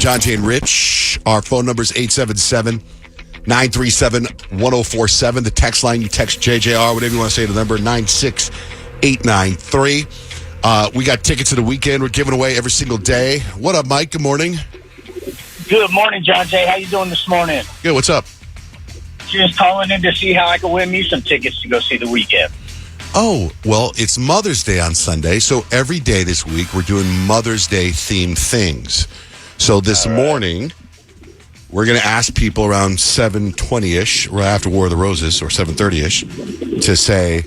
John, Jay, and Rich. Our phone number is 877-937-1047. The text line, you text JJR, whatever you want to say, the number 96893. We got tickets to the weekend. We're giving away every single day. What up, Mike? Good morning. Good morning, John Jay. How you doing this morning? Good. What's up? Just calling in to see how I can win me some tickets to go see the weekend. Oh, well, it's Mother's Day on Sunday, so every day this week we're doing Mother's Day themed things. So this morning, we're going to ask people around 7:20-ish, right after War of the Roses, or 7:30-ish, to say,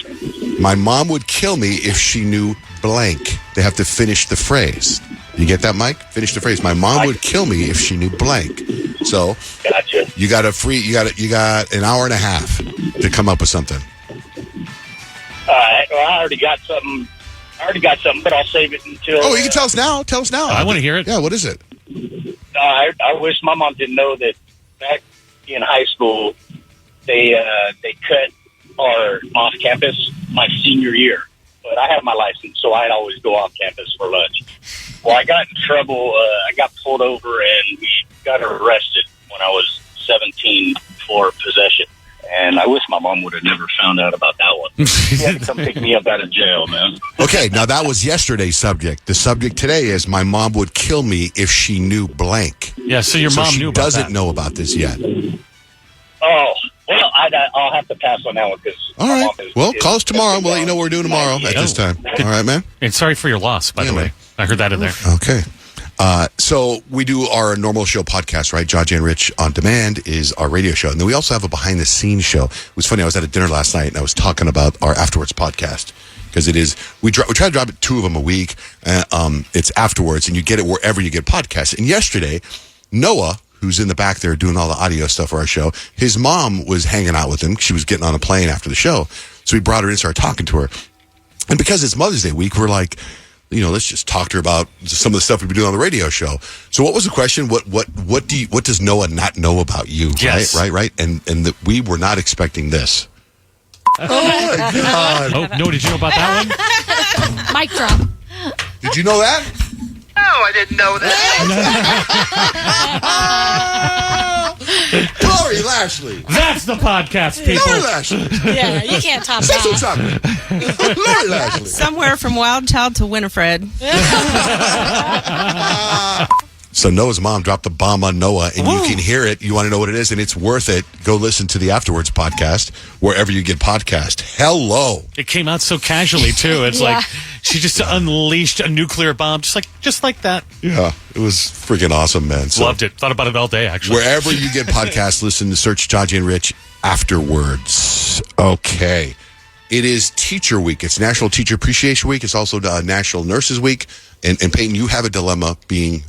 my mom would kill me if she knew blank. They have to finish the phrase. You get that, Mike? Finish the phrase. My mom would kill me if she knew blank. So, gotcha. You got an hour and a half to come up with something. All right. Well, I already got something, but I'll save it until... Oh, you can tell us now. Tell us now. I want to hear it. Yeah, what is it? I wish my mom didn't know that back in high school, they cut our off campus my senior year. But I have my license, so I'd always go off campus for lunch. Well, I got in trouble. I got pulled over, and we got arrested when I was 17 for possession. And I wish my mom would have never found out about that one. She had to come pick me up out of jail, man. Okay, now that was yesterday's subject. The subject today is my mom would kill me if she knew blank. Yeah, so your mom knew about that. She doesn't know about this yet. Oh, well, I'll have to pass on that one because... All right. Well, call us tomorrow. We'll let you know what we're doing tomorrow at this time. All right, man? And sorry for your loss, by the way. I heard that in there. Okay. So we do our normal show podcast, right? John, Jay, and Rich On Demand is our radio show. And then we also have a behind-the-scenes show. It was funny. I was at a dinner last night, and I was talking about our Afterwards podcast. Because it is, we try to drop it 2 of them a week. It's Afterwards, and you get it wherever you get podcasts. And yesterday, Noah, who's in the back there doing all the audio stuff for our show, his mom was hanging out with him. She was getting on a plane after the show. So we brought her in and started talking to her. And because it's Mother's Day week, we're like, let's just talk to her about some of the stuff we've been doing on the radio show. So what was the question? What does Noah not know about you? Yes. Right? And we were not expecting this. Oh my God. Oh, no, did you know about that one? Mic drop. Did you know that? No, I didn't know that. Lori Lashley. That's the podcast, people. Lori Lashley. Yeah, you can't top Say that. something. Lori Lashley. Somewhere from Wild Child to Winifred. So Noah's mom dropped the bomb on Noah, and you can hear it. You want to know what it is, and it's worth it. Go listen to the Afterwards podcast, wherever you get podcast. Hello. It came out so casually, too. It's like she just unleashed a nuclear bomb, just like that. Yeah, it was freaking awesome, man. So, loved it. Thought about it all day, actually. Wherever you get podcasts, listen to Search John, Jay, and Rich Afterwards. Okay. It is Teacher Week. It's National Teacher Appreciation Week. It's also National Nurses Week. And Peyton, you have a dilemma being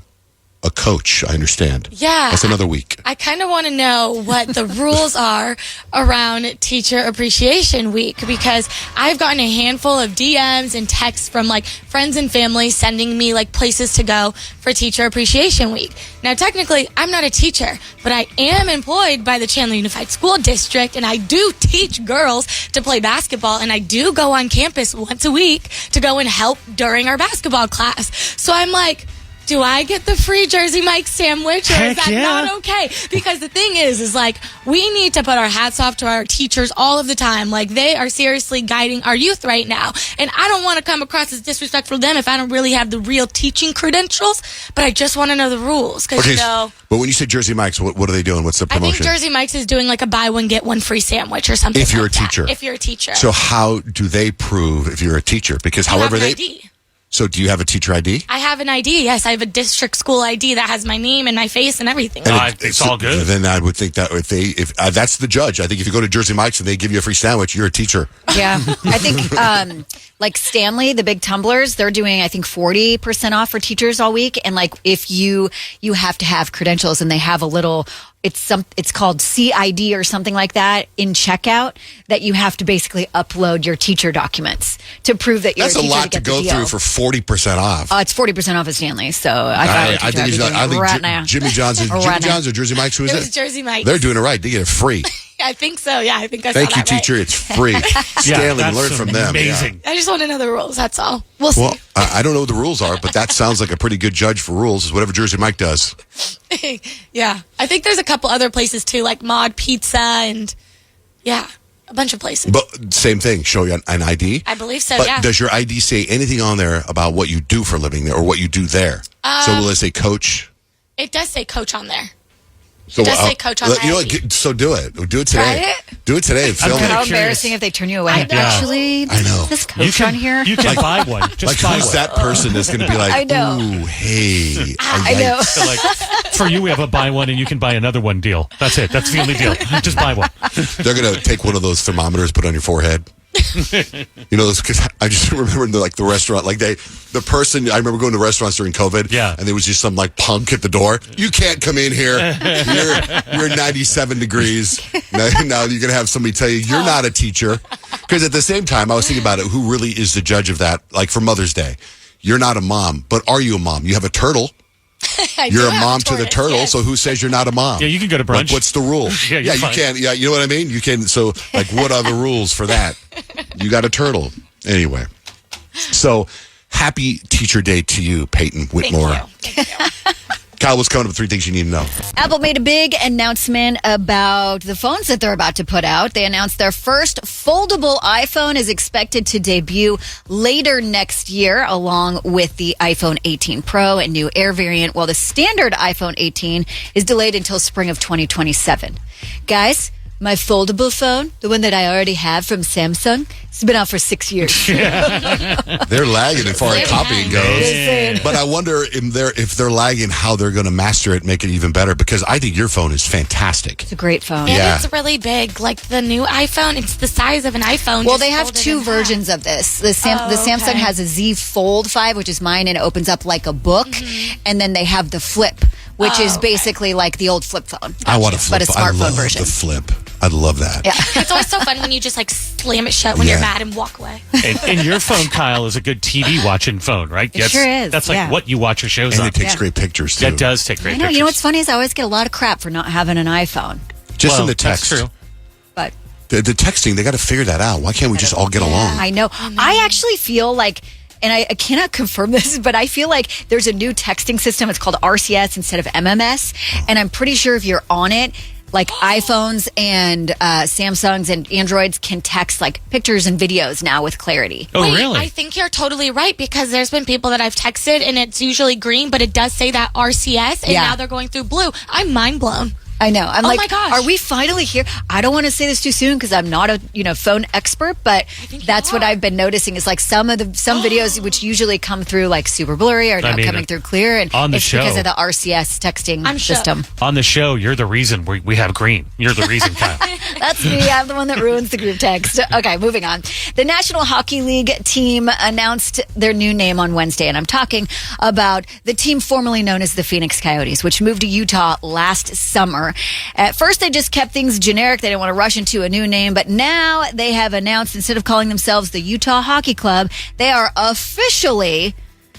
a coach, I understand. Yeah. That's another week. I kind of want to know what the rules are around Teacher Appreciation Week, because I've gotten a handful of DMs and texts from friends and family sending me places to go for Teacher Appreciation Week. Now, technically, I'm not a teacher, but I am employed by the Chandler Unified School District, and I do teach girls to play basketball, and I do go on campus once a week to go and help during our basketball class. So I'm like, do I get the free Jersey Mike sandwich, or is that not okay? Because the thing is we need to put our hats off to our teachers all of the time. They are seriously guiding our youth right now. And I don't want to come across as disrespectful to them if I don't really have the real teaching credentials, but I just want to know the rules. Because, but when you say Jersey Mike's, what are they doing? What's the promotion? I think Jersey Mike's is doing a buy one, get one free sandwich or something. If you're like a teacher. That. If you're a teacher. So how do they prove if you're a teacher? Because however they... ID. So do you have a teacher ID? I have an ID, yes. I have a district school ID that has my name and my face and everything. It's all good. Then I would think that if that's the judge. I think if you go to Jersey Mike's and they give you a free sandwich, you're a teacher. Yeah. I think Stanley, the big tumblers, they're doing, I think, 40% off for teachers all week. And if you have to have credentials, and they have a little... It's called CID or something like that in checkout, that you have to basically upload your teacher documents to prove that you're a teacher. That's a lot to go through for 40% off. It's 40% off at Stanley. So I think Jimmy John's or Jersey Mike's. Who is it? It was Jersey Mike's. They're doing it right. They get it free. I think so. Yeah, I think I saw Thank you, that teacher. right. It's free. Stanley, learn from them. Amazing. I just want to know the rules. That's all. We'll see. Well, I don't know what the rules are, but that sounds like a pretty good judge for rules. Is whatever Jersey Mike does. Yeah. I think there's a couple other places too, like Mod Pizza and a bunch of places. But same thing, show you an ID? I believe so, but yeah. does your ID say anything on there about what you do for a living there or what you do there? So will it say coach? It does say coach on there. So, It does say coach on my you know ID. what, so do it. Do it today. Try it? Do it today and film kinda it. How curious. embarrassing if they turn you away. I know. Actually, I know. is this coach on here? You can buy one. Just Like, buy who's one. that person that's going to be like, I know. ooh, hey. I know. So like, for you, we have a buy one and you can buy another one deal. That's it. That's the only deal. Just buy one. They're going to take one of those thermometers, put it on your forehead. You know, because I just remember the restaurant, the person, I remember going to restaurants during COVID. Yeah. And there was just some punk at the door. You can't come in here. You're 97 degrees. Now you're going to have somebody tell you you're not a teacher. Because at the same time, I was thinking about it. Who really is the judge of that? Like for Mother's Day, you're not a mom, but are you a mom? You have a turtle. You're a mom to the turtle, yes. so who says you're not a mom? Yeah, you can go to brunch. Like, what's the rule? Yeah, you're you fine. can. Yeah, you know what I mean? You can. So, what are the rules for that? You got a turtle. Anyway. So, happy Teacher Day to you, Peyton Whitmore. Thank you. Kyle, what's coming up? 3 things you need to know. Apple made a big announcement about the phones that they're about to put out. They announced their first foldable iPhone is expected to debut later next year, along with the iPhone 18 Pro and new Air variant, while the standard iPhone 18 is delayed until spring of 2027. Guys, my foldable phone, the one that I already have from Samsung, it's been out for 6 years. They're lagging as far as copying goes. But I wonder if they're lagging, how they're going to master it, make it even better, because I think your phone is fantastic. It's a great phone. And Yeah. it's really big. Like the new iPhone, it's the size of an iPhone. Well, just they have folded two in versions half. of this. The Samsung okay. has a Z Fold 5, which is mine, and it opens up like a book. And then they have the Flip, which is basically like the old flip phone. I want a flip. But a I smartphone love version. the flip. I'd love that. Yeah. It's always so fun when you just slam it shut when Yeah. you're mad and walk away. And your phone, Kyle, is a good TV watching phone, right? It sure is, That's like yeah. what you watch your shows And on. it takes Yeah. great pictures, too. That does take great I know. pictures. You know what's funny is I always get a lot of crap for not having an iPhone. Just Well, in the text. That's true. But The texting, they got to figure that out. Why can't we just all get along? I know. I actually feel like, and I cannot confirm this, but I feel like there's a new texting system. It's called RCS instead of MMS. And I'm pretty sure if you're on it, like iPhones and Samsungs and Androids can text like pictures and videos now with clarity. Oh, Wait, really? I think you're totally right because there's been people that I've texted and it's usually green, but it does say that RCS, and Yeah. now they're going through blue. I'm mind blown. I know. I'm Oh like, my gosh. are we finally here? I don't want to say this too soon because I'm not a phone expert, but think you that's what are. I've been noticing is like some videos which usually come through like super blurry are now mean, coming through clear, and on the it's because show. of the RCS texting I'm shook. system. On the show, you're the reason we have green. You're the reason, Kyle. That's me. I'm the one that ruins the group text. Okay, moving on. The National Hockey League team announced their new name on Wednesday, and I'm talking about the team formerly known as the Phoenix Coyotes, which moved to Utah last summer. At first, they just kept things generic. They didn't want to rush into a new name, but now they have announced instead of calling themselves the Utah Hockey Club, they are officially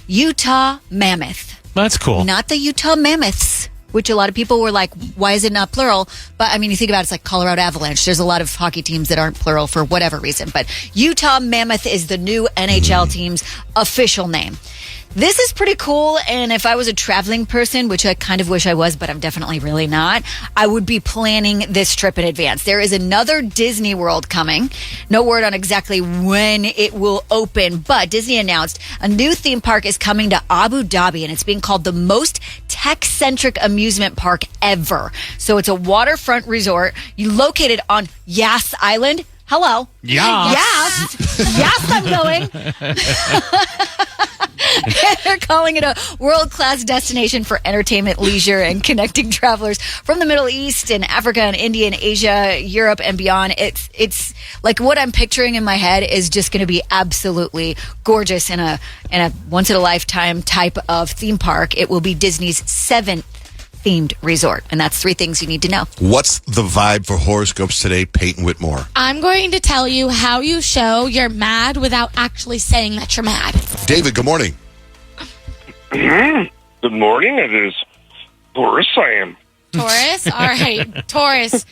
Utah Mammoth. That's cool. Not the Utah Mammoths, which a lot of people were like, why is it not plural? But I mean, you think about it, it's like Colorado Avalanche. There's a lot of hockey teams that aren't plural for whatever reason. But Utah Mammoth is the new NHL team's official name. This is pretty cool, and if I was a traveling person, which I kind of wish I was, but I'm definitely really not, I would be planning this trip in advance. There is another Disney World coming. No word on exactly when it will open, but Disney announced a new theme park is coming to Abu Dhabi, and it's being called the most tech-centric amusement park ever. So it's a waterfront resort. You located on Yas Island. Hello. Yas. Yes, I'm going. They're calling it a world-class destination for entertainment, leisure, and connecting travelers from the Middle East and Africa and India and Asia, Europe and beyond. It's like what I'm picturing in my head is just going to be absolutely gorgeous in a once-in-a-lifetime type of theme park. It will be Disney's 7th themed resort, and that's 3 things you need to know. What's the vibe for horoscopes today, Peyton Whitmore? I'm going to tell you how you show you're mad without actually saying that you're mad. David, good morning. Good morning. It is Taurus. I am. Taurus? All right, Taurus.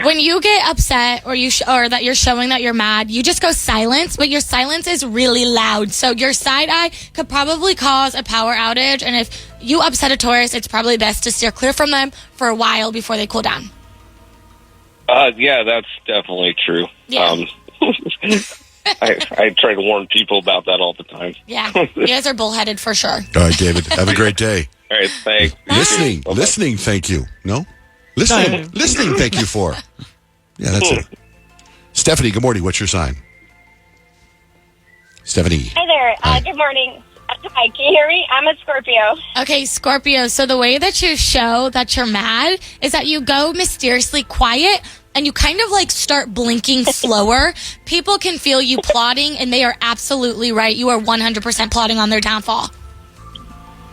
When you get upset or or that you're showing that you're mad, you just go silent, but your silence is really loud. So your side eye could probably cause a power outage. And if you upset a Taurus, it's probably best to steer clear from them for a while before they cool down. Yeah, that's definitely true. Yeah. I try to warn people about that all the time. Yeah, you guys are bullheaded for sure. All right, David. Have a great day. All right, thanks. Listening, thank you. No? Listening, thank you for. Yeah, that's it. Stephanie, good morning. What's your sign? Stephanie. Hi there. Hi. Good morning. Hi, can you hear me? I'm a Scorpio. Okay, Scorpio. So the way that you show that you're mad is that you go mysteriously quiet and you kind of like start blinking slower. People can feel you plotting, and they are absolutely right. You are 100% plotting on their downfall.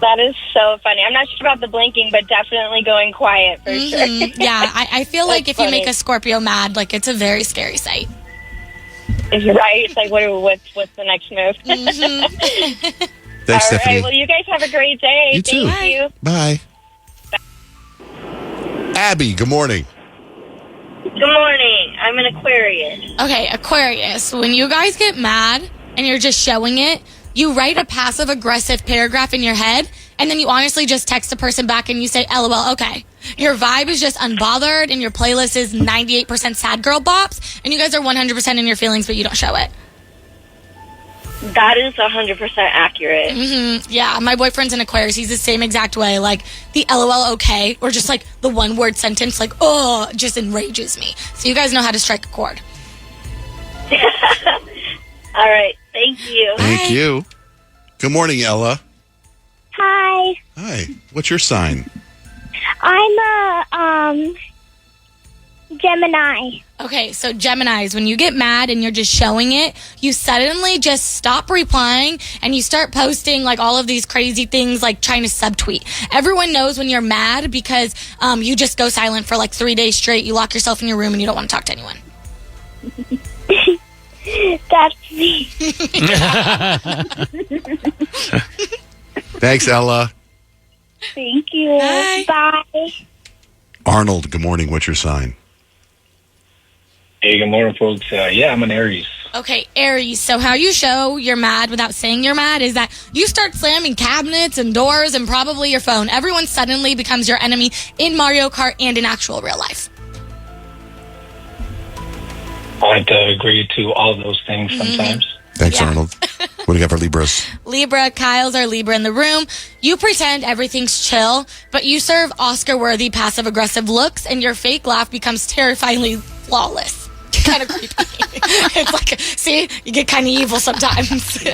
That is so funny. I'm not sure about the blinking, but definitely going quiet for sure. Yeah, I feel like if funny. you make a Scorpio mad, like it's a very scary sight. Right? It's like, what's the next move? Thanks, All Stephanie. right. Well, you guys have a great day. You too. Thank you. Bye. Abby, good morning. Good morning. I'm an Aquarius. Okay, Aquarius, when you guys get mad and you're just showing it, you write a passive-aggressive paragraph in your head, and then you honestly just text the person back and you say, LOL, okay. Your vibe is just unbothered, and your playlist is 98% sad girl bops, and you guys are 100% in your feelings, but you don't show it. That is 100% accurate. Yeah, my boyfriend's an Aquarius. He's the same exact way. Like, the LOL, okay, or just like the one-word sentence, like, oh, just enrages me. So you guys know how to strike a chord. All right. Thank you. Thank you. Good morning, Ella. Hi. Hi. What's your sign? I'm a Gemini. Okay, so Geminis, when you get mad and you're just showing it, you suddenly just stop replying and you start posting like all of these crazy things, like trying to subtweet. Everyone knows when you're mad because you just go silent for like 3 days straight. You lock yourself in your room and you don't want to talk to anyone. That's me. Thanks, Ella. Thank you. Bye. Bye. Arnold, good morning. What's your sign? Hey, good morning, folks. Yeah, I'm an Aries. Okay, Aries. So how you show you're mad without saying you're mad is that you start slamming cabinets and doors and probably your phone. Everyone suddenly becomes your enemy in Mario Kart and in actual real life. I'd agree to all of those things sometimes. Thanks, Yeah. Arnold. What do you got for Libras? Libra, Kyle's our Libra in the room. You pretend everything's chill, but you serve Oscar-worthy passive-aggressive looks, and your fake laugh becomes terrifyingly flawless. Kind of creepy. It's like, see, you get kind of evil sometimes.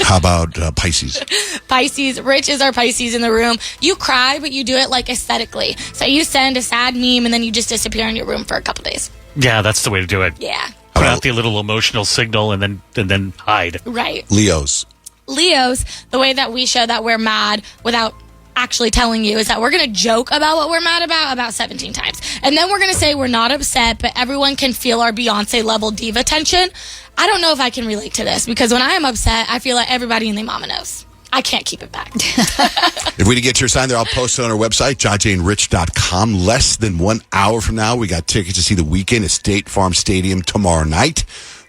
How about Pisces? Pisces, Rich is our Pisces in the room. You cry, but you do it like aesthetically. So you send a sad meme, and then you just disappear in your room for a couple days. Yeah, that's the way to do it. Yeah. Put out the little emotional signal and then hide. Right. Leos. Leos, the way that we show that we're mad without actually telling you is that we're going to joke about what we're mad about 17 times. And then we're going to say we're not upset, but everyone can feel our Beyonce level diva tension. I don't know if I can relate to this because when I am upset, I feel like everybody and their mama knows. I can't keep it back. If we didn't get your sign there, I'll post it on our website, JJRRich.com. Less than 1 hour from now, we got tickets to see The Weeknd at State Farm Stadium tomorrow night.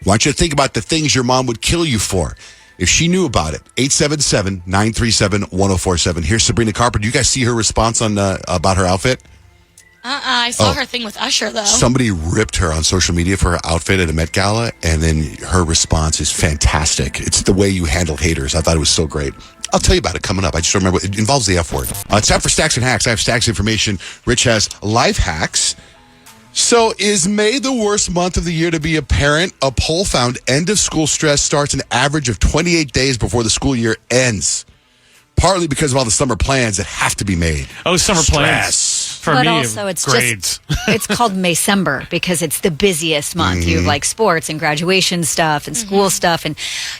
I want you to think about the things your mom would kill you for if she knew about it. 877-937-1047. Here's Sabrina Carpenter. You guys see her response on about her outfit? I saw her thing with Usher, though. Somebody ripped her on social media for her outfit at a Met Gala, and then her response is fantastic. It's the way you handle haters. I thought it was so great. I'll tell you about it coming up. I just don't remember. It involves the F word. It's time for Stacks and Hacks. I have Stacks information. Rich has life hacks. So is May the worst month of the year to be a parent? A poll found end of school stress starts an average of 28 days before the school year ends. Partly because of all the summer plans that have to be made. Oh, summer plans. For but me, also it's grades. it's called Maycember because it's the busiest month. You have like sports and graduation stuff and school stuff and,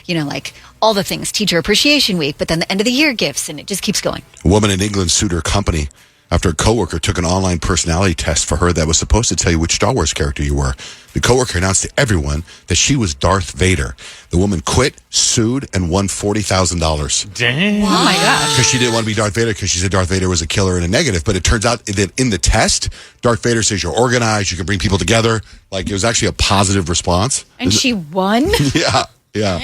you know, like all the things, Teacher Appreciation Week, but then the end of the year gifts, and it just keeps going. A woman in England sued her company after a coworker took an online personality test for her that was supposed to tell you which Star Wars character you were. The coworker announced to everyone that she was Darth Vader. The woman quit, sued, and won $40,000. Dang. Oh my gosh. Because she didn't want to be Darth Vader because she said Darth Vader was a killer and a negative. But it turns out that in the test, Darth Vader says you're organized, you can bring people together. Like, it was actually a positive response. And she won? Yeah.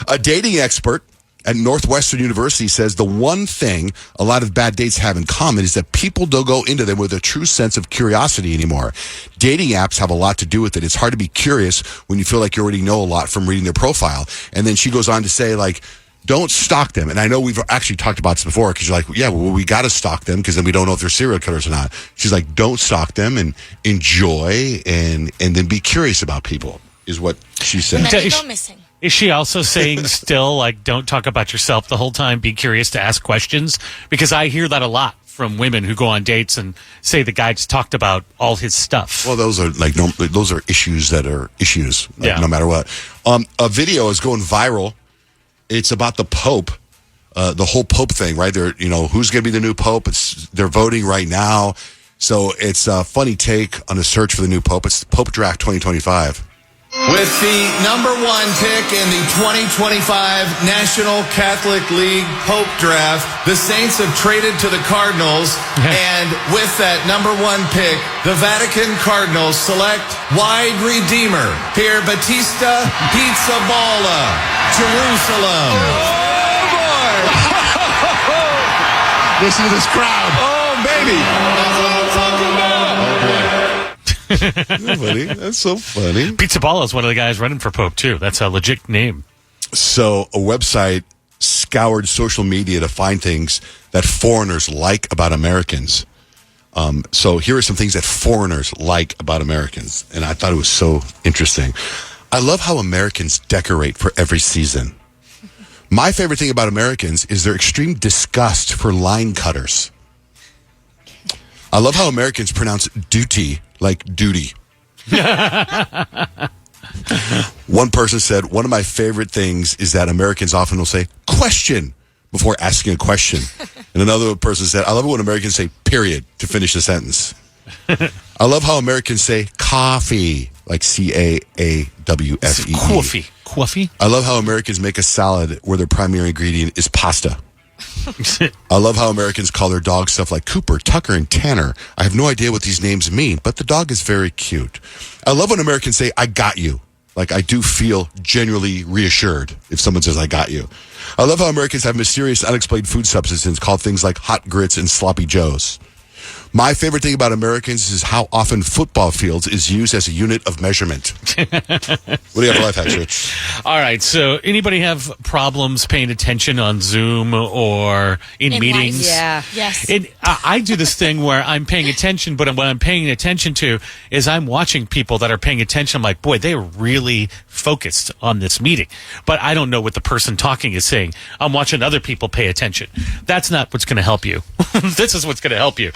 A dating expert at Northwestern University says the one thing a lot of bad dates have in common is that people don't go into them with a true sense of curiosity anymore. Dating apps have a lot to do with it. It's hard to be curious when you feel like you already know a lot from reading their profile. And then she goes on to say, like, don't stalk them. And I know we've actually talked about this before because you're like, yeah, well, we got to stalk them because then we don't know if they're serial killers or not. She's like, don't stalk them and enjoy and then be curious about people is what she said. And then you go missing. Is she also saying still, like, don't talk about yourself the whole time, be curious to ask questions? Because I hear that a lot from women who go on dates and say the guy just talked about all his stuff. Well, those are those are issues that are issues, like, Yeah. no matter what. A video is going viral. It's about the Pope, the whole Pope thing, right? They're, who's going to be the new Pope? They're voting right now. So it's a funny take on the search for the new Pope. It's Pope Draft 2025. With the number one pick in the 2025 National Catholic League Pope Draft, the Saints have traded to the Cardinals, and with that number one pick, the Vatican Cardinals select wide redeemer, Pier Battista Pizzaballa, Jerusalem. Oh, boy! Listen to this crowd. Oh, baby! That's what I'm talking about! That's funny. That's so funny. Pizzaballa is one of the guys running for Pope, too. That's a legit name. So a website scoured social media to find things that foreigners like about Americans. So here are some things that foreigners like about Americans. And I thought it was so interesting. I love how Americans decorate for every season. My favorite thing about Americans is their extreme disgust for line cutters. I love how Americans pronounce duty like duty. One person said, one of my favorite things is that Americans often will say, question, before asking a question. And another person said, I love it when Americans say, period, to finish the sentence. I love how Americans say coffee, like C-A-A-W-F-E-E. Coffee. Coffee? I love how Americans make a salad where their primary ingredient is pasta. I love how Americans call their dogs stuff like Cooper, Tucker, and Tanner. I have no idea what these names mean, but the dog is very cute. I love when Americans say, I got you. Like, I do feel genuinely reassured if someone says, I got you. I love how Americans have mysterious, unexplained food substances called things like hot grits and sloppy joes. My favorite thing about Americans is how often football fields is used as a unit of measurement. What do you have for life hacks, Rich? All right. So anybody have problems paying attention on Zoom or in meetings? Life. Yeah. Yes. I do this thing where I'm paying attention, but what I'm paying attention to is I'm watching people that are paying attention. I'm like, boy, they're really focused on this meeting. But I don't know what the person talking is saying. I'm watching other people pay attention. That's not what's going to help you. This is what's going to help you.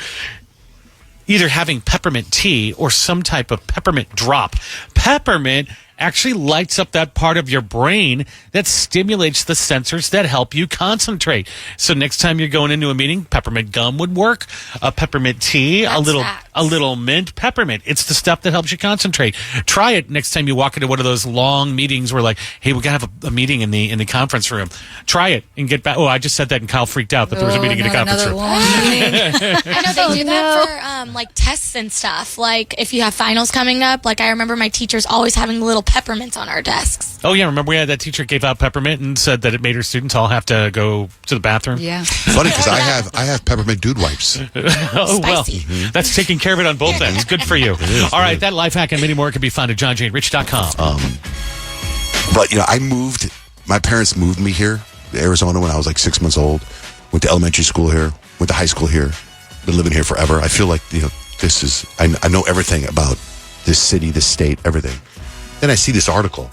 Either having peppermint tea or some type of peppermint drop. Peppermint actually lights up that part of your brain that stimulates the sensors that help you concentrate. So next time you're going into a meeting, peppermint gum would work. A peppermint tea, a little mint peppermint. It's the stuff that helps you concentrate. Try it next time you walk into one of those long meetings where, like, hey, we gotta have a meeting in the conference room. Try it and get back. Oh, I just said that and Kyle freaked out that there was a meeting in the conference room. I know they do that for like tests and stuff. Like if you have finals coming up, like I remember my teachers always having little peppermints on our desks. Oh yeah, remember we had that teacher gave out peppermint and said that it made her students all have to go to the bathroom. Yeah. Funny because I have peppermint dude wipes. Oh well, that's taking care of it on both ends. Good for you. All right, that life hack and many more can be found at johnjanerich.com. But my parents moved me here to Arizona when I was like 6 months old. Went to elementary school here, went to high school here, been living here forever. I feel like, this is, I know everything about this city, this state, everything. Then I see this article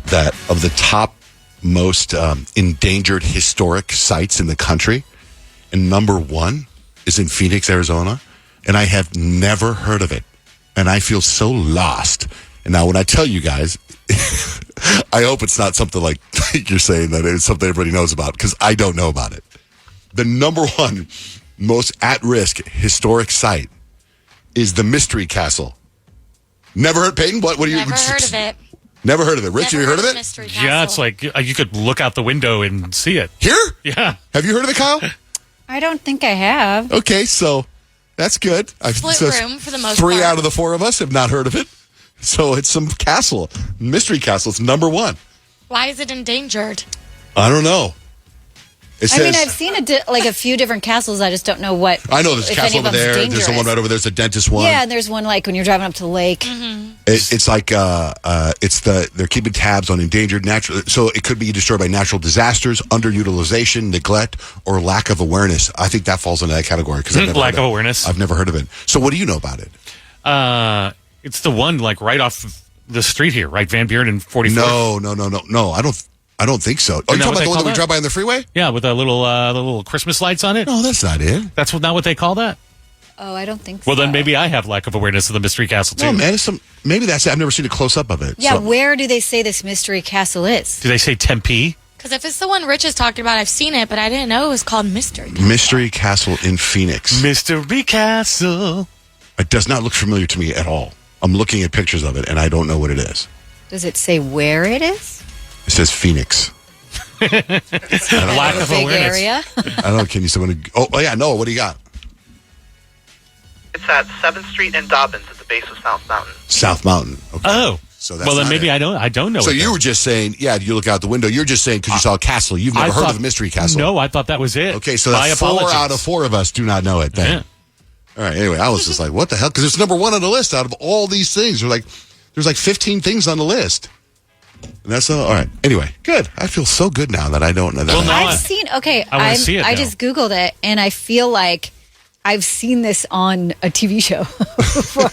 that of the top most endangered historic sites in the country, and number one is in Phoenix, Arizona, and I have never heard of it. And I feel so lost. And now when I tell you guys, I hope it's not something like you're saying that it's something everybody knows about, because I don't know about it. The number one most at-risk historic site is the Mystery Castle. Never heard, Peyton? What do you? Never heard of it. Never heard of it. Rich, have you heard of it? Mystery Castle. Yeah, it's like you could look out the window and see it. Here? Yeah. Have you heard of it, Kyle? I don't think I have. Okay, so that's good. Split room for the most Three part. out of the four of us have not heard of it. So it's some castle. Mystery Castle. It's number one. Why is it endangered? I don't know. It says, I mean, I've seen a few different castles. I just don't know what. I know there's a if castle any over of them's there. dangerous. There's the one right over there. There's a dentist one. Yeah, and there's one like when you're driving up to the lake. It's like they're keeping tabs on endangered natural. So it could be destroyed by natural disasters, underutilization, neglect, or lack of awareness. I think that falls into that category because Lack of awareness. I've never heard of it. So what do you know about it? It's the one like right off the street here, right? Van Buren and 44th. No. I don't think so. Are you talking about the one that we drive by on the freeway? Yeah, with the little Christmas lights on it. No, that's not it. That's not what they call that. Oh, I don't think so. Well, then maybe I have lack of awareness of the Mystery Castle too. No, man. Maybe that's it. I've never seen a close up of it. Yeah, so. where do they say this mystery castle is? Do they say Tempe? Because if it's the one Rich is talking about, I've seen it, but I didn't know it was called Mystery Castle. Mystery Castle in Phoenix. Mystery Castle. It does not look familiar to me at all. I'm looking at pictures of it, and I don't know what it is. Does it say where it is? It says Phoenix. Lack of Big awareness. area. I don't know. Can you someone? Oh yeah, Noah. What do you got? It's at 7th Street and Dobbins at the base of South Mountain. South Mountain. Okay. Oh, so that's well then not maybe it. I don't know. So it you then. were just saying, yeah, you look out the window. You're just saying because you saw a castle. You've never heard of the Mystery Castle. No, I thought that was it. Okay, so My that's 4 apologies. out of 4 of us do not know it. Then. Yeah. All right. Anyway, I was just like, what the hell? Because it's number 1 on the list out of all these things. There's like 15 things on the list. And that's all right. Anyway, good. I feel so good now that I don't know that. Well, now I've seen. Okay, I wanna see it I now. just googled it, and I feel like I've seen this on a TV show before.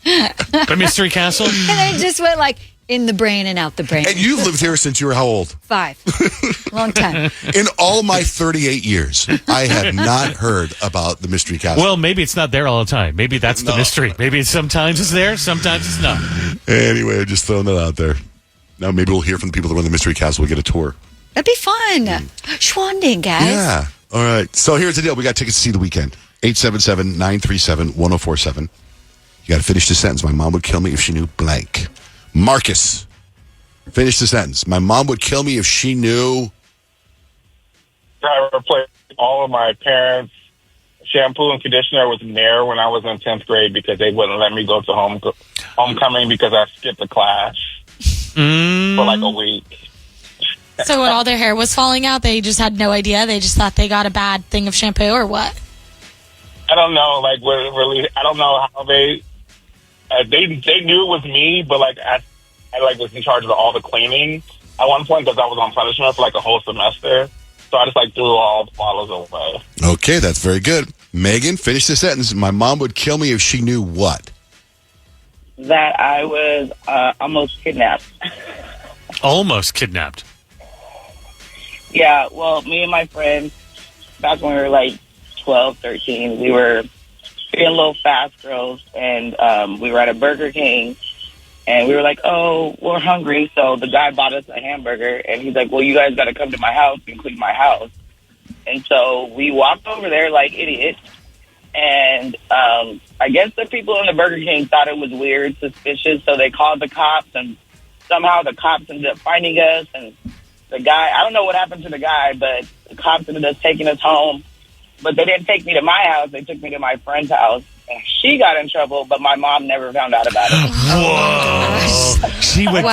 The Mystery Castle. And I just went like in the brain and out the brain. And you've lived here since you were how old? 5. Long time. In all my 38 years, I have not heard about the Mystery Castle. Well, maybe it's not there all the time. Maybe that's the mystery. Maybe sometimes it's there, sometimes it's not. Anyway, I'm just throwing that out there. Now maybe we'll hear from the people that run the Mystery Castle. We'll get a tour. That'd be fun. Schwanding, guys. Yeah. All right. So here's the deal. We got tickets to see The Weeknd. 877-937-1047. You got to finish the sentence. My mom would kill me if she knew blank. Marcus, finish the sentence. My mom would kill me if she knew. I replaced all of my parents' shampoo and conditioner with Nair when I was in 10th grade because they wouldn't let me go to homecoming because I skipped a class for like a week. So when all their hair was falling out, they just had no idea. They just thought they got a bad thing of shampoo or what? I don't know. Like, really, I don't know how they knew it was me, but like I was in charge of all the cleaning at one point because I was on punishment for like a whole semester. So I just like threw all the bottles away. Okay, that's very good. Megan, finish the sentence. My mom would kill me if she knew what? That I was almost kidnapped. Almost kidnapped. Yeah, well, me and my friends, back when we were like 12, 13, we were being little fast girls, and we were at a Burger King, and we were like, oh, we're hungry, so the guy bought us a hamburger, and he's like, well, you guys got to come to my house and clean my house. And so we walked over there like idiots, and I guess the people in the Burger King thought it was weird, suspicious, so they called the cops, and somehow the cops ended up finding us, and the guy, I don't know what happened to the guy, but the cops ended up taking us home. But they didn't take me to my house. They took me to my friend's house. And she got in trouble, but my mom never found out about it. Whoa. She would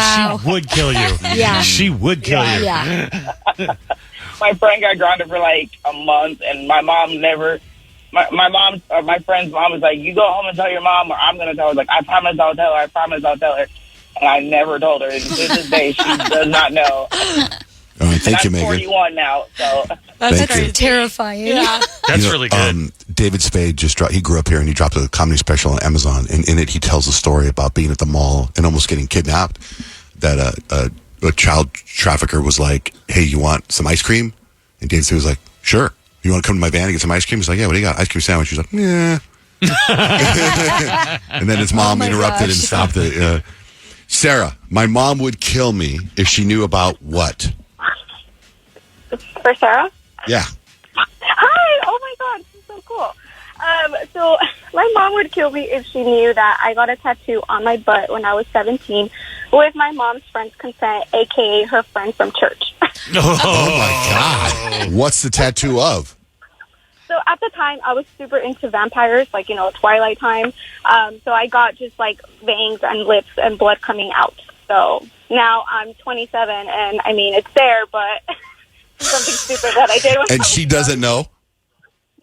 kill you. Yeah. She would kill you. Yeah. My friend got grounded for like a month, and my mom never... My friend's mom was like, you go home and tell your mom, or I'm going to tell her. Like, I promise I'll tell her. I promise I'll tell her. And I never told her. And to this day, she does not know. All right, thank you, I'm Megan. 41 now, so... Thank you. Terrifying. Yeah. That's really good. David Spade he grew up here and he dropped a comedy special on Amazon. And in it, he tells a story about being at the mall and almost getting kidnapped. That a child trafficker was like, hey, you want some ice cream? And David Spade was like, sure. You want to come to my van and get some ice cream? He's like, yeah, what do you got? Ice cream sandwich. He's like, yeah. And then his mom interrupted and stopped it. Sarah, my mom would kill me if she knew about what? For Sarah? Yeah. Hi! Oh my God, this is so So my mom would kill me if she knew that I got a tattoo on my butt when I was 17 with my mom's friend's consent, a.k.a. her friend from church. Oh, my God. What's the tattoo of? So at the time, I was super into vampires, like, Twilight time. So I got just, like, veins and lips and blood coming out. So now I'm 27, and, I mean, it's there, but something stupid that I did. And she doesn't know?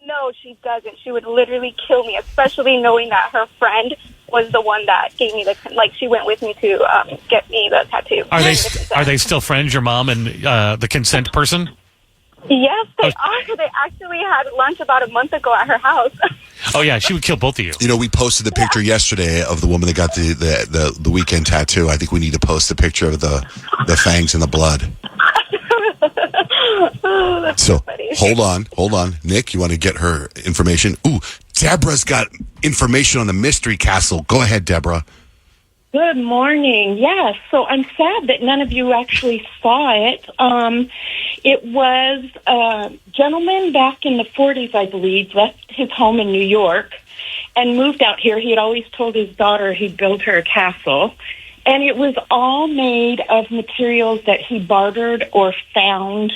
No, she doesn't. She would literally kill me, especially knowing that her friend was the one that gave me she went with me to get me the tattoo. Are they still friends, your mom and the consent person? Yes, they are. They actually had lunch about a month ago at her house. Oh, yeah, she would kill both of you. We posted the picture yesterday of the woman that got the weekend tattoo. I think we need to post the picture of the fangs and the blood. Oh, that's so funny. Hold on. Nick, you want to get her information? Ooh, Deborah's got information on the Mystery Castle. Go ahead, Deborah. Good morning. Yes, so I'm sad that none of you actually saw it. It was a gentleman back in the 40s, I believe, left his home in New York and moved out here. He had always told his daughter he'd build her a castle. And it was all made of materials that he bartered or found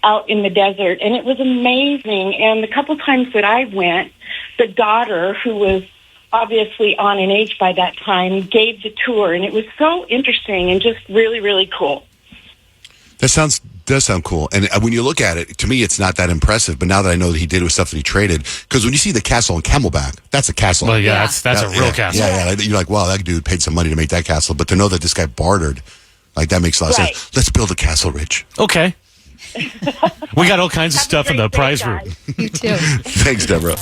out in the desert. And it was amazing. And the couple times that I went, the daughter, who was obviously on in age by that time, gave the tour. And it was so interesting and just really, really cool. That does sound cool. And when you look at it, to me, it's not that impressive. But now that I know that he did with stuff that he traded, because when you see the castle in Camelback, that's a castle. Well, yeah, that's a real castle. Yeah. You're like, wow, that dude paid some money to make that castle. But to know that this guy bartered, that makes a lot of sense. Let's build a castle, Rich. Okay. We got all kinds of stuff in the prize room. You too. Thanks, Deborah.